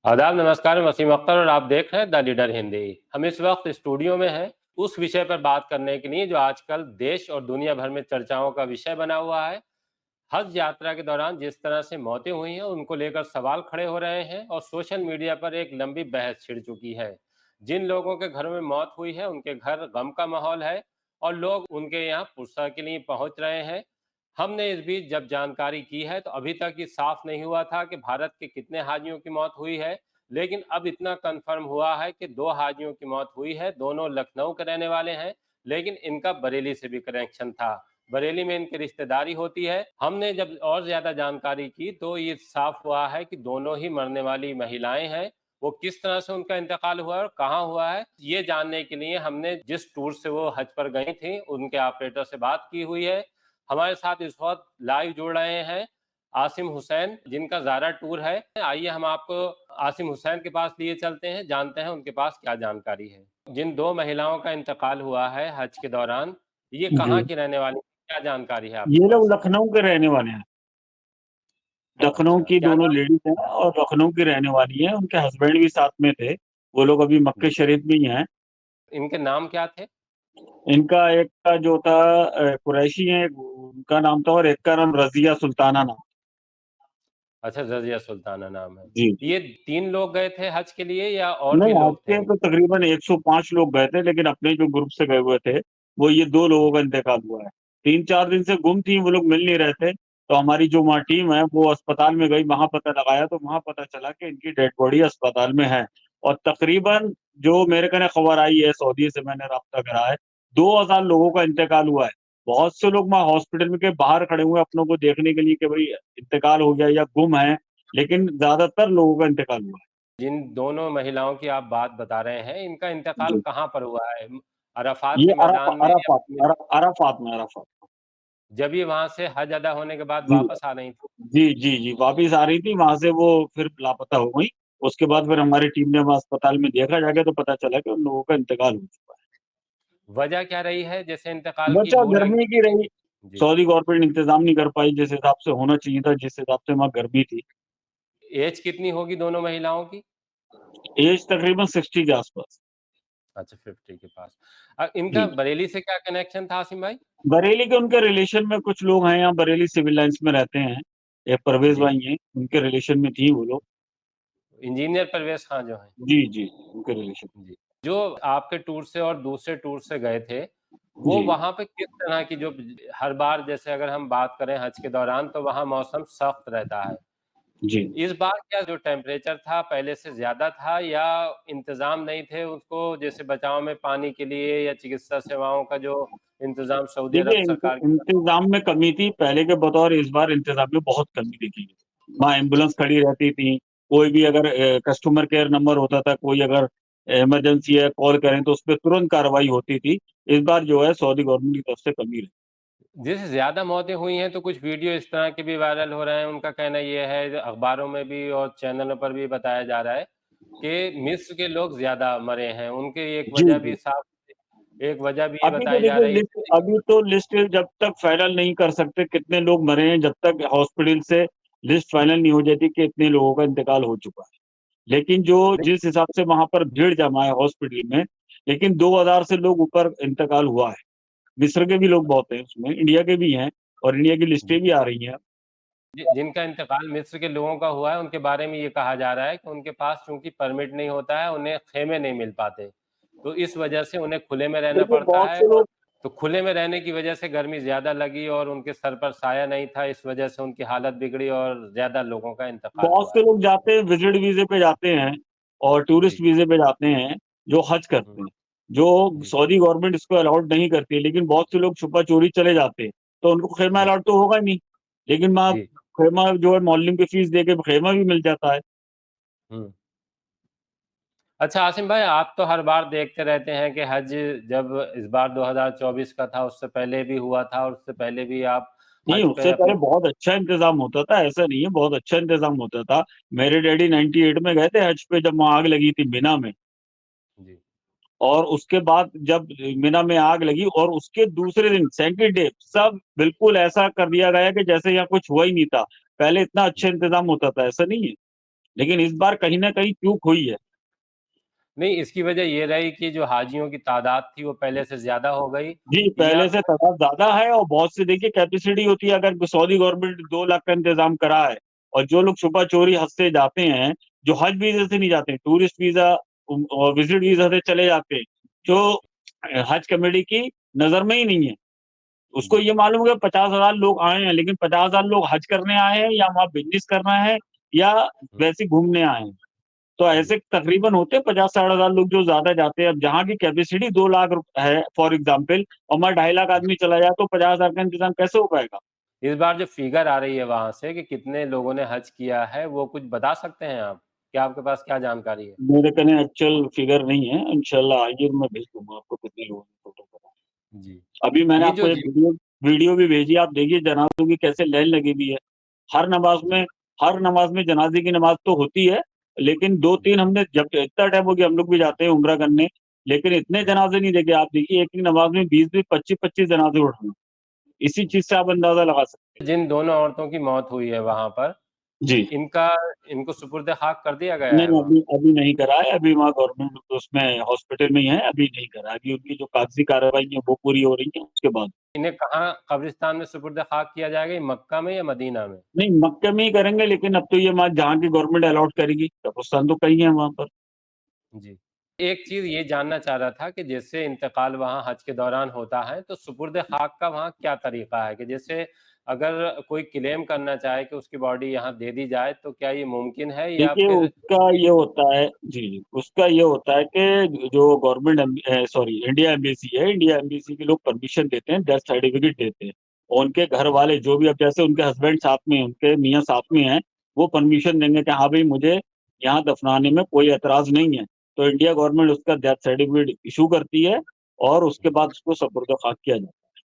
आदाब, नमस्कार, मैं वसीम अख्तर और आप देख रहे हैं द लीडर हिंदी। हम इस वक्त स्टूडियो में हैं उस विषय पर बात करने के लिए जो आजकल देश और दुनिया भर में चर्चाओं का विषय बना हुआ है। हज यात्रा के दौरान जिस तरह से मौतें हुई हैं उनको लेकर सवाल खड़े हो रहे हैं और सोशल मीडिया पर एक लंबी बहस छिड़ चुकी है। जिन लोगों के घरों में मौत हुई है उनके घर गम का माहौल है और लोग उनके यहाँ पुरसा के लिए पहुंच रहे हैं। हमने इस बीच जब जानकारी की है तो अभी तक ये साफ नहीं हुआ था कि भारत के कितने हाजियों की मौत हुई है, लेकिन अब इतना कंफर्म हुआ है कि 2 हाजियों की मौत हुई है। दोनों लखनऊ के रहने वाले हैं, लेकिन इनका बरेली से भी कनेक्शन था। बरेली में इनकी रिश्तेदारी होती है। हमने जब और ज़्यादा जानकारी की तो ये साफ हुआ है कि दोनों ही मरने वाली महिलाएँ हैं। वो किस तरह से उनका इंतकाल हुआ है और कहाँ हुआ है, ये जानने के लिए हमने जिस टूर से वो हज पर गई थीं, उनके ऑपरेटर से बात की हुई है। हमारे साथ इस वक़्त लाइव जुड़ रहे हैं आसिम हुसैन, जिनका ज़ारा टूर है। आइए हम आपको आसिम हुसैन के पास लिए चलते हैं, जानते हैं उनके पास क्या जानकारी है। जिन 2 महिलाओं का इंतकाल हुआ है हज के दौरान, ये जी, कहाँ की रहने वाली हैं? क्या जानकारी है आपके ये लोग पास? लखनऊ के रहने वाले हैं। लखनऊ अच्छा, की क्या दोनों नाम? लेडीज़ हैं और लखनऊ की रहने वाली हैं, उनके हस्बैंड भी साथ में थे। वो लोग अभी मक्के जी, शरीफ में ही हैं। इनके नाम क्या थे? इनका एक का जो था कुरैशी है, उनका नाम था और एक का नाम रज़िया सुल्ताना नाम। अच्छा, रज़िया सुल्ताना नाम है। जी, जी। ये 3 लोग गए थे हज के लिए या और भी नहीं, आज लोग थे? के तो तकरीबन 105 लोग गए थे, लेकिन अपने जो ग्रुप से गए हुए थे, वो ये 2 लोगों जी, का इंतकाल हुआ है। 3-4 दिन से गुम थी, वो लोग मिल नहीं रहे थे, तो हमारी जो वहाँ टीम है, वो अस्पताल में गई, वहाँ पता लगाया, तो वहाँ पता चला कि इनकी डेड बॉडी अस्पताल में है और तकरीबन जो मेरे कने खबर आई है, सऊदी से मैंने राब्ता करा है, 2000 लोगों का इंतकाल हुआ है। बहुत से लोग वहाँ हॉस्पिटल में के बाहर खड़े हुए हैं अपनों को देखने के लिए कि भई इंतकाल हो गया या गुम है, लेकिन ज़्यादातर लोगों का इंतकाल हुआ है। जिन दोनों महिलाओं की आप बात बता रहे हैं, इनका इंतकाल जी। कहाँ पर हुआ है? अराफात ये के मैदान में या अराफ़ात में अराफ़ात। जब ये वहाँ से हज अदा होने के बाद जी, वापस आ रही थीं? जी, जी, जी, वापिस आ रही थी, वहाँ से वो फिर लापता हो गईं। उसके बाद फिर हमारी टीम ने वहाँ अस्पताल में देखा जाके तो पता चला कि उन लोगों का इंतकाल हो चुका है। वजह क्या रही है जैसे इंतकाल की वजह दूरी? गर्मी की रही, जी, सऊदी गवर्नमेंट इंतज़ाम नहीं कर पाई जिस हिसाब से होना चाहिए था, जिस हिसाब से वहाँ गर्मी थी। एज कितनी होगी दोनों महिलाओं की? ऐज तकरीबन 60 के आस-पास। अच्छा, 50 के पास। इनका जी, बरेली से क्या कनेक्शन था आसिम भाई? बरेली के उनके रिलेशन में कुछ लोग हैं यहाँ बरेली सिविल लाइन्स में रहते हैं। एक परवेज़ जी, भाई हैं, उनके रिलेशन में थी वो लोग। इंजीनियर परवेज़ खां जो हैं। जी, जी, उनके रिलेशन जी। जो आपके टूर से और दूसरे टूर से गए थे, वो जी, वहाँ पे किस तरह की जो हर बार जैसे अगर हम बात करें हज के दौरान तो वहाँ मौसम सख्त रहता है। जी। इस बार क्या जो टेम्परेचर था पहले से ज़्यादा था या इंतज़ाम नहीं थे उसको जैसे बचाव में पानी के लिए या चिकित्सा सेवाओं का जो इंतज़ाम सऊदी अरब देखिए, सरकार की तरफ इंतज़ाम में कमी थी, पहले के बतौर इस बार इंतज़ाम में बहुत कमी दिखी है। वहाँ एम्बुलेंस खड़ी रहती थी, कोई भी अगर कस्टमर केयर नंबर होता था, कोई अगर इमरजेंसी है, कॉल करें तो उसपे तुरंत कार्रवाई होती थी। इस बार जो है सऊदी गवर्नमेंट की तरफ से कमी रही। जैसे ज़्यादा मौतें हुई हैं, तो कुछ वीडियो इस तरह के भी वायरल हो रहे हैं। उनका कहना ये है, जो अखबारों में भी और चैनलों पर भी बताया जा रहा है कि मिस्र के लोग ज़्यादा मरे हैं। उनकी जी, जी। एक वजह भी ये बताई जा रही है। अभी तो लिस्ट जब तक फाइनल नहीं कर सकते कितने लोग मरे हैं, जब तक हॉस्पिटल से लिस्ट फाइनल नहीं हो जाती कि इतने लोगों का इंतकाल हो चुका है। लेकिन जो जिस हिसाब से वहाँ पर भीड़ जमा है हॉस्पिटल में, लेकिन 2000 से लोग ऊपर इंतकाल हुआ है। मिस्र के भी लोग बहुत हैं उसमें, इंडिया के भी हैं और इंडिया की लिस्टें जी। भी आ रही हैं। जिनका इंतकाल मिस्र के लोगों का हुआ है, उनके बारे में ये कहा जा रहा है कि उनके पास चूँकि परमिट नहीं होता है, उन्हें ख़ेमे नहीं मिल पाते। तो इस वजह से उन्हें खुले में रहना देखिए पड़ता है और तो खुले में रहने की वजह से गर्मी ज़्यादा लगी और उनके सर पर साया नहीं था, इस वजह से उनकी हालत बिगड़ी और ज़्यादा लोगों का इंतकाल बहुत हुआ से है। लोग जाते हैं विज़िट वीज़े पे जाते हैं और टूरिस्ट जी। वीज़े पे जाते हैं, जो हज हुँ, करते हैं। जो जी, सऊदी गवर्नमेंट इसको अलाउड नहीं करती है, लेकिन बहुत से लोग छुपा-चोरी चले जाते हैं, तो उनको ख़ैमा जी, अलाउड तो होगा नहीं। लेकिन वहाँ जी। ख़ैमा जो है मोहल्ले की फ़ीस देके ख़ैमा भी मिल जाता है। हुँ। अच्छा आसिम भाई, आप तो हर बार देखते रहते हैं कि हज जब इस बार 2024 का था, उससे पहले भी हुआ था और उससे पहले भी आप नहीं, हज पे उससे अपने पहले बहुत अच्छा इंतज़ाम होता था, ऐसा नहीं है, बहुत अच्छा इंतज़ाम होता था। मेरे डैडी 98 में गए थे हज पे जब वहाँ आग लगी थी मिना में जी, और उसके बाद जब मिना में आग लगी और उसके दूसरे दिन सेकंड डे सब बिल्कुल ऐसा कर दिया गया कि जैसे यहाँ कुछ हुआ ही नहीं था। पहले इतना अच्छा जी। इंतज़ाम होता था, ऐसा नहीं है। लेकिन इस बार कहीं न कहीं चूक हुई है। नहीं, इसकी वजह ये रही कि जो हाजियों की तादाद थी वो पहले से ज़्यादा हो गई, जी, या पहले से तादाद ज़्यादा है और बहुत से देखिए कैपेसिटी होती है। अगर सऊदी गवर्नमेंट 2 लाख का इंतज़ाम करा है और जो लोग छुपा-चोरी हज से जाते हैं, जो हज वीज़े से नहीं जाते, टूरिस्ट वीज़ा और विज़िट वीज़ा से चले जाते हैं, जो हज कमेटी की नज़र में ही नहीं है। उसको जी, ये मालूम है कि 50,000 लोग आए हैं, लेकिन 50,000 लोग हज करने आए हैं या वहाँ बिज़नेस करना है या हुँ, वैसे ही घूमने आए हैं। तो जी। ऐसे तकरीबन होते हैं 50-60 हज़ार लोग जो ज़्यादा जाते हैं। अब जहाँ की कैपेसिटी 2 लाख है फॉर एग्ज़ाम्पल और वहाँ 2.5 लाख आदमी चला जाए तो 50,000 का इंतज़ाम कैसे हो पाएगा? इस बार जो फ़िगर आ रही है वहाँ से कि कितने लोगों ने हज किया है, वो कुछ बता सकते हैं आप? क्या आपके पास क्या जानकारी है? मेरे कने एक्चुअल फिगर नहीं है, इंशाल्लाह आइए मैं भेज दूँगा आपको कितने लोगों ने टोटल करा। जी। अभी मैंने ये आपको जो एक जी वीडियो वीडियो भी भेजी है, आप देखिए जनाज़ों की कैसे लाइन लगी हुई है। हर नमाज़ जी, में हर नमाज़ में जनाज़े की नमाज़ तो होती है, लेकिन जी, 2-3 हमने जब इतना टाइम हो गया हम लोग भी जाते हैं उम्रा करने, लेकिन इतने हुँ। जनाज़े नहीं देखे। आप देखिए एक-एक नमाज़ में 20-20, 25-25 जनाज़े उठ रहे हैं। इसी चीज़ से आप अंदाज़ा लगा सकते हैं। जिन दोनों औरतों की मौत हुई है वहाँ पर, जी। इनका इनको सुपुर्द-ए-खाक कर दिया गया है नहीं, वहाँ? अभी अभी नहीं करा है, अभी वहाँ गवर्नमेंट उसमें हॉस्पिटल में ही है, अभी नहीं करा है। अभी उनकी जो कागज़ी कार्रवाई है वो पूरी हो रही है, उसके बाद। इन्हें कहाँ कब्रिस्तान में सुपुर्द-ए-खाक किया जाएगा, ये मक्का में या मदीना में? नहीं, मक्के में ही करेंगे लेकिन अब तो ये मान जहाँ की गवर्नमेंट अलॉट करेगी, कब्रिस्तान तो कई है वहाँ पर। जी। एक चीज़ ये जानना चाह रहा था कि जैसे इंतकाल वहाँ हज के दौरान होता है, तो सुपुर्द-ए-खाक का वहाँ क्या तरीका है? कि जैसे अगर कोई क्लेम करना चाहे कि उसकी बॉडी यहाँ दे दी जाए, तो क्या ये मुमकिन है या देखिए फिर उसका ये होता है जी, जी, उसका ये होता है कि जो गवर्नमेंट सॉरी इंडिया एम्बेसी है, इंडिया एम्बेसी के लोग परमिशन देते हैं, डेथ सर्टिफ़िकेट देते हैं और उनके घर जी, वाले जो भी अब जैसे उनके हस्बैंड साथ में हैं, उनके मियाँ साथ में हैं, वो परमिशन देंगे कि हाँ भाई मुझे यहाँ दफनाने में कोई एतराज़ नहीं है। तो इंडिया गवर्नमेंट उसका डेथ सर्टिफ़िकेट इश्यू करती है और उसके जी, बाद उसको सुपुर्द-ए-खाक किया जाता है।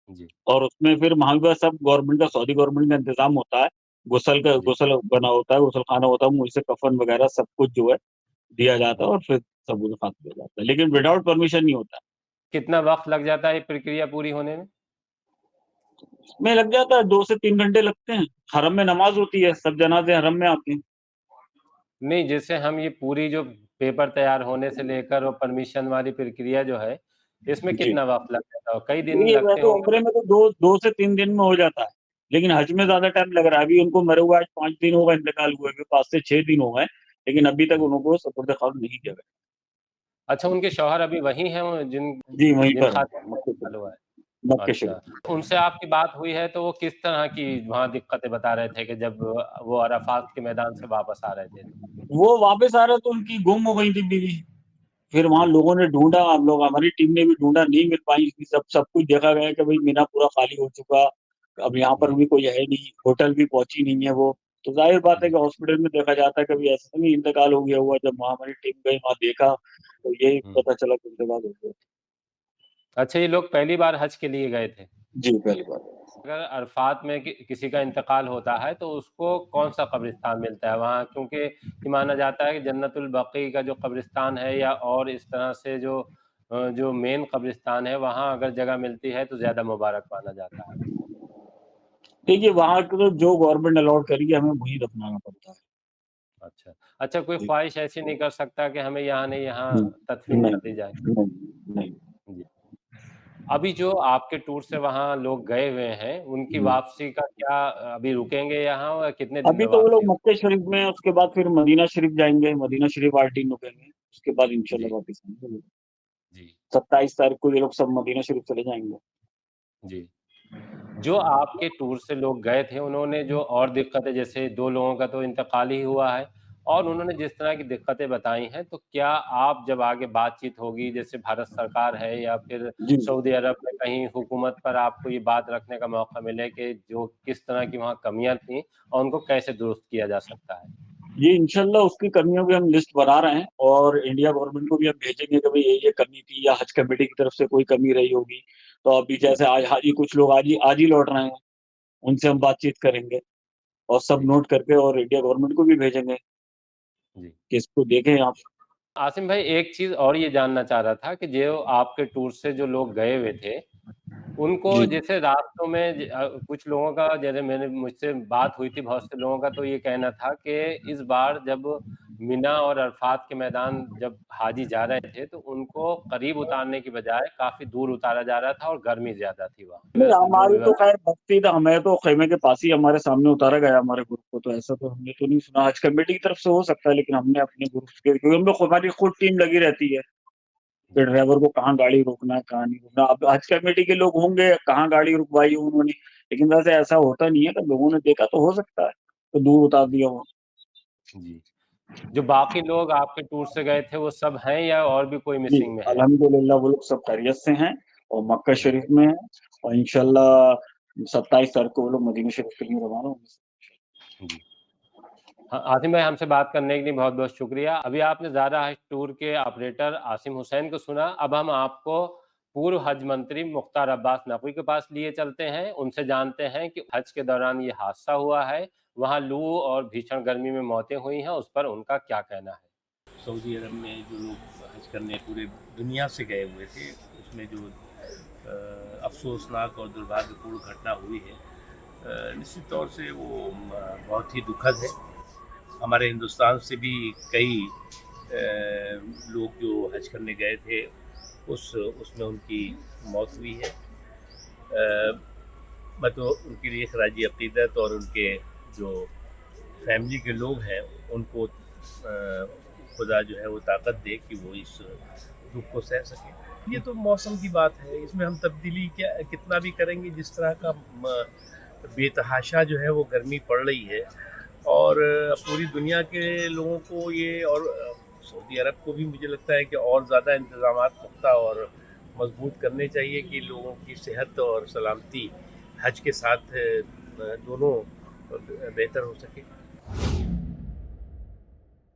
जी, और उसमें फिर वहाँ पे सब गवर्नमेंट का सऊदी गवर्नमेंट का इंतज़ाम होता है। जी। गुसल बना होता है, गुसलखाना होता है, वहीं से कफ़न वग़ैरह सब कुछ जो है दिया जाता है हुँ। और फिर सबूत खाक दिया जाता है। लेकिन विदाउट परमिशन नहीं होता है। कितना वक़्त लग जाता है ये प्रक्रिया पूरी होने में? इसमें लग जाता है 2 से 3 घंटे लगते हैं। हरम में नमाज़ होती है, सब जनाज़े हरम में आते हैं। नहीं, जैसे हम ये पूरी जो पेपर तैयार होने से लेकर और परमिशन वाली प्रक्रिया जो है, इसमें जी। कितना वक़्त लग जाता है? कई दिन देखिए लगते वैसे होंगे? उम्रे में तो 2 से 3 दिन में हो जाता है। लेकिन हज में जी, ज़्यादा टाइम लग रहा है। अभी उनको मरे हुए आज 5 दिन हो गए इंतकाल हुए हुए, 5 से 6 दिन हो गए। लेकिन अभी तक जी। उनको सुपुर्द-ए-खाक नहीं किया गया। अच्छा, उनके शौहर अभी वही हैं वो जी, वहीं जिन पर खातून है, का मक्के इंतकाल हुआ शरीफ है? मक्के अच्छा, शरीफ। उनसे आपकी बात हुई है तो वो किस तरह की वहाँ दिक्कतें बता रहे थे कि जब वो अराफ़ात के मैदान से वापस आ रहे थे तो? वो वापस आ रहे तो उनकी गुम हो गई थी बीवी। फिर वहाँ जी, लोगों ने ढूँढा, हम लोग हमारी टीम ने भी ढूँढा, नहीं मिल पाई। सब सब कुछ देखा गया कि भई मीना पूरा खाली हो चुका, अब यहाँ पर जी, भी कोई है नहीं, होटल भी पहुँची नहीं है वो। तो ज़ाहिर बात है जी, कि हॉस्पिटल में देखा जाता है कभी ऐसा तो नहीं इंतकाल हो गया हुआ। जब वहाँ हमारी टीम गई, वहाँ देखा, तो यही हुँ। पता चला कि इंतकाल हो गया। अच्छा, ये लोग पहली बार हज के लिए गए थे? जी, पहली बार। अगर अरफ़ात में किसी का इंतकाल होता है तो उसको कौन-सा कब्रिस्तान मिलता है वहाँ? क्योंकि ये माना जाता है कि जन्नतुल बक़ी का जो कब्रिस्तान है या और इस तरह से जो मेन कब्रिस्तान है वहाँ अगर जगह मिलती है तो ज़्यादा मुबारक माना जाता है। देखिए वहाँ के तो जो गवर्नमेंट अलॉट करेगी हमें वहीं दफनाना पड़ता है। अच्छा। अच्छा, कोई जी, ख़्वाहिश ऐसी नहीं कर सकता कि हमें यहाँ नहीं यहाँ हुँ। तदफ़ीन नहीं, कर दी जाए? नहीं, नहीं। जी। अभी जो आपके टूर से वहाँ लोग गए हुए हैं, उनकी जी। वापसी का क्या अभी रुकेंगे यहाँ और कितने दिन में अभी तो वो वापसी लोग होगी? मक्के शरीफ में हैं, उसके बाद फिर मदीना शरीफ जाएँगे, मदीना शरीफ 8 दिन रुकेंगे, उसके बाद जी, इंशाल्लाह वापिस आएँगे वो लोग। जी, 27 तारीख को ये लोग सब मदीना शरीफ चले जाएँगे। जी। जो आपके टूर से लोग गए थे, उन्होंने जो और दिक्कतें जैसे 2 लोगों का तो इंतकाल ही हुआ है और उन्होंने जिस तरह की दिक्कतें बताई हैं, तो क्या आप जब आगे बातचीत होगी, जैसे भारत सरकार है या फिर जी। सऊदी अरब में कहीं हुकूमत पर आपको ये बात रखने का मौका मिले कि जो किस तरह की वहाँ कमियाँ थीं और उनको कैसे दुरुस्त किया जा सकता है? ये इंशाल्लाह उसकी कमियों की हम लिस्ट बना रहे हैं और इंडिया गवर्नमेंट को भी हम भेजेंगे कि भई ये कमी थी या हज कमेटी की तरफ से कोई कमी रही होगी। तो अभी जी, जैसे आज हाजी कुछ लोग आज ही लौट रहे हैं, उनसे हम बातचीत करेंगे और सब जी, नोट करके और इंडिया गवर्नमेंट को भी भेजेंगे जी। कि इसको देखें आप। आसिम भाई एक चीज़ और ये जानना चाह रहा था कि जो आपके टूर से जो लोग गए हुए थे, उनको जी। जैसे रास्तों में कुछ लोगों का जैसे मैंने मुझसे बात हुई थी बहुत से लोगों का तो ये कहना था कि इस बार जब मिना और अरफात के मैदान जब हाजी जा रहे थे तो उनको करीब उतारने की बजाय काफ़ी दूर उतारा जा रहा था और गर्मी ज़्यादा थी नहीं, वहाँ। जो हमारी तो व्यवस्था खैर भक्ति था, हमें तो खेमे के पास ही हमारे सामने उतारा गया हमारे ग्रुप को, तो ऐसा तो हमने तो नहीं सुना। हज कमेटी की तरफ से हो सकता है, लेकिन हमने अपने ग्रुप के, क्योंकि हम लोग हमारी खुद टीम लगी रहती है कि जी, ड्राइवर को कहाँ गाड़ी रोकना है, कहाँ नहीं रोकना। अब हज कमेटी के लोग होंगे, कहाँ गाड़ी रुकवाई उन्होंने, लेकिन वैसे ऐसा होता नहीं है। कि लोगों ने देखा तो हो सकता है, तो दूर उतार दिया हो। जी। जो बाकी लोग आपके टूर से गए थे वो सब हैं या और भी कोई जी, मिसिंग में है? अल्हम्दुलिल्लाह वो लोग सब खैरियत से हैं और मक्का जी, शरीफ में हैं और इंशाअल्लाह 27 तारीख को वो लोग मदीना शरीफ के लिए रवाना होंगे। जी। हाँ, आसिम भाई हमसे बात करने के लिए बहुत-बहुत शुक्रिया। अभी आपने ज़ारा हज टूर के ऑपरेटर आसिम हुसैन को सुना, अब हम आपको पूर्व हज मंत्री मुख्तार अब्बास नकवी के पास लिए चलते हैं। उनसे जानते हैं कि हज के दौरान ये हादसा हुआ है, वहाँ लू और भीषण गर्मी में मौतें हुई हैं, उस पर उनका क्या कहना है? सऊदी अरब में जो लोग हज करने पूरे दुनिया से गए हुए थे, उसमें जो अफसोसनाक और दुर्भाग्यपूर्ण घटना हुई है, निश्चित तौर से वो बहुत ही दुखद है। हमारे हिंदुस्तान से भी कई लोग जो हज करने गए थे उसमें उनकी मौत हुई है। मैं तो उनके लिए खराजी अकीदत और उनके जो फैमिली के लोग हैं उनको खुदा जो है वो ताकत दे कि वो इस दुख को सह सकें। ये तो मौसम की बात है, इसमें हम तब्दीली क्या कितना भी करेंगे। जिस तरह का बेतहाशा जो है वो गर्मी पड़ रही है और पूरी दुनिया के लोगों को ये, और सऊदी अरब को भी मुझे लगता है कि और ज़्यादा इंतज़ामात पुख्ता और मजबूत करने चाहिए कि लोगों की सेहत और सलामती हज के साथ दोनों बेहतर हो सके।